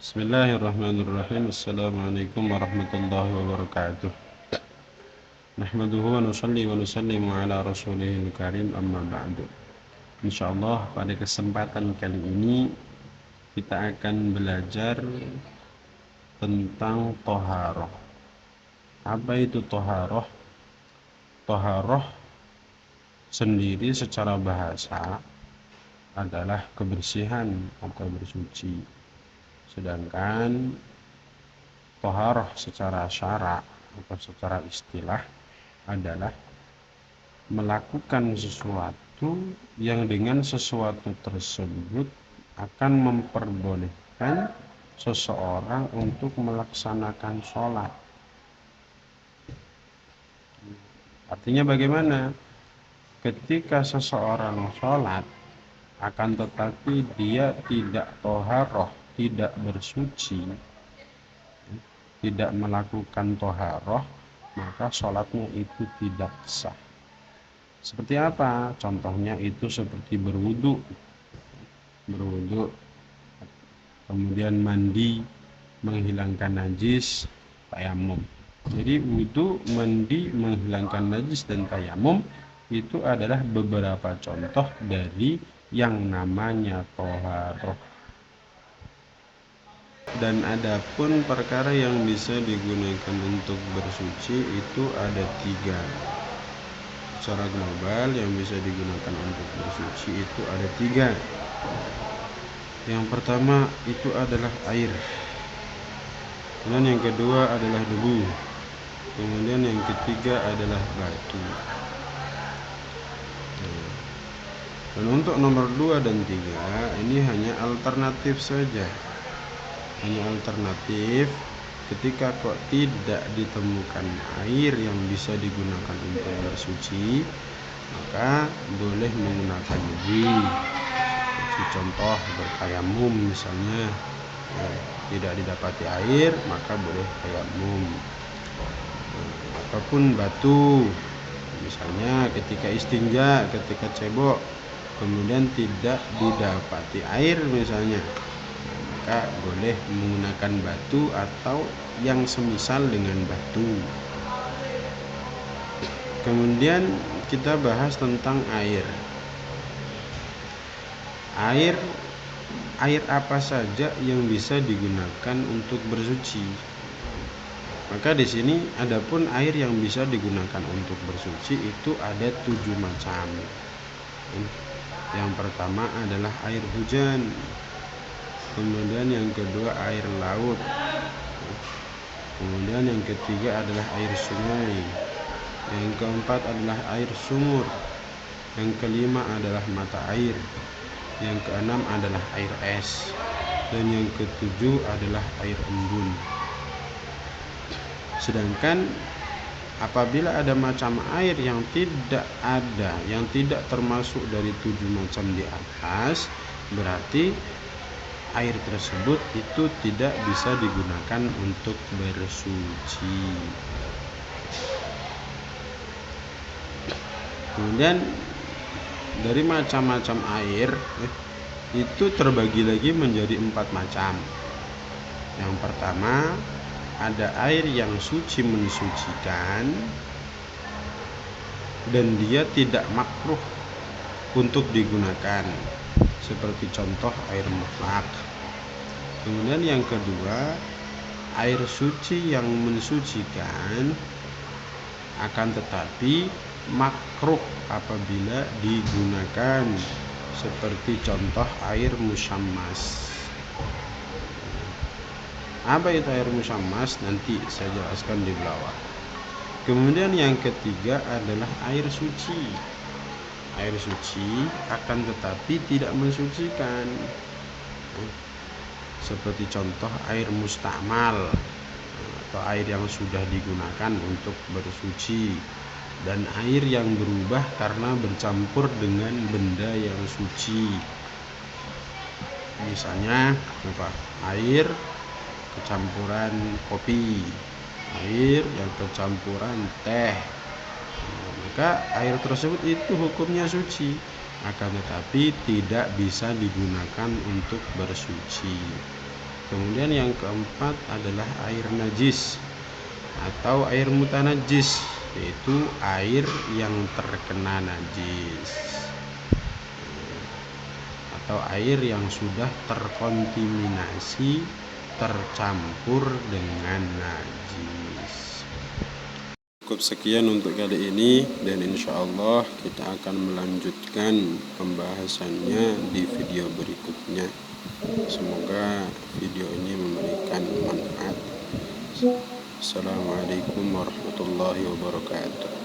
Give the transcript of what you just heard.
Bismillahirrahmanirrahim. Assalamualaikum warahmatullahi wabarakatuh. Nahmaduhu wa nusalli wa nusallimu ala rasulihil karim, amma ba'du. Insyaallah pada kesempatan kali ini kita akan belajar tentang toharoh. Apa itu toharoh? Toharoh sendiri secara bahasa adalah kebersihan atau bersuci. Sedangkan toharoh secara syara atau secara istilah adalah melakukan sesuatu yang dengan sesuatu tersebut akan memperbolehkan seseorang untuk melaksanakan sholat. Artinya bagaimana? Ketika seseorang sholat, akan tetapi dia tidak toharoh, tidak bersuci, tidak melakukan toharoh, maka sholatnya itu tidak sah. Seperti apa? Contohnya itu seperti berwudu, kemudian mandi, menghilangkan najis, tayamum. Jadi wudu, mandi, menghilangkan najis, dan tayamum itu adalah beberapa contoh dari yang namanya toharoh. Dan adapun perkara yang bisa digunakan untuk bersuci itu ada 3. Secara global yang bisa digunakan untuk bersuci itu ada 3. Yang pertama itu adalah air, dan yang kedua adalah debu, kemudian yang ketiga adalah batu. Dan untuk nomor 2 dan 3 ini hanya alternatif saja. Hanya alternatif ketika kok tidak ditemukan air yang bisa digunakan untuk bersuci, maka boleh menggunakan debu. Contoh bertayamum misalnya, tidak didapati air maka boleh tayamum. Ataupun batu, misalnya ketika istinja, ketika cebok, kemudian tidak didapati air misalnya, maka boleh menggunakan batu atau yang semisal dengan batu. Kemudian kita bahas tentang air. Air apa saja yang bisa digunakan untuk bersuci? Maka di sini adapun air yang bisa digunakan untuk bersuci itu ada 7 macam. Yang pertama adalah air hujan, kemudian yang kedua air laut, kemudian yang ketiga adalah air sungai, yang keempat adalah air sumur, yang kelima adalah mata air, yang keenam adalah air es, dan yang ketujuh adalah air embun. Sedangkan apabila ada macam air yang tidak termasuk dari 7 macam di atas, berarti air tersebut itu tidak bisa digunakan untuk bersuci. Kemudian dari macam-macam air itu terbagi lagi menjadi 4 macam. Yang pertama ada air yang suci mensucikan dan dia tidak makruh untuk digunakan, seperti contoh air mutlak. Kemudian yang kedua, air suci yang mensucikan akan tetapi makruh apabila digunakan, seperti contoh air musyammas. Apa itu air musyammas? Nanti saya jelaskan di bawah. Kemudian yang ketiga adalah air suci. Air suci akan tetapi tidak mensucikan, seperti contoh air mustakmal atau air yang sudah digunakan untuk bersuci, dan air yang berubah karena bercampur dengan benda yang suci. Misalnya air kecampuran kopi, air yang kecampuran teh, maka air tersebut itu hukumnya suci, akan tetapi tidak bisa digunakan untuk bersuci. Kemudian yang keempat adalah air najis atau air mutanajis, yaitu air yang terkena najis atau air yang sudah terkontaminasi, tercampur dengan najis. Cukup sekian untuk kali ini, dan insya Allah kita akan melanjutkan pembahasannya di video berikutnya. Semoga video ini memberikan manfaat. Assalamualaikum warahmatullahi wabarakatuh.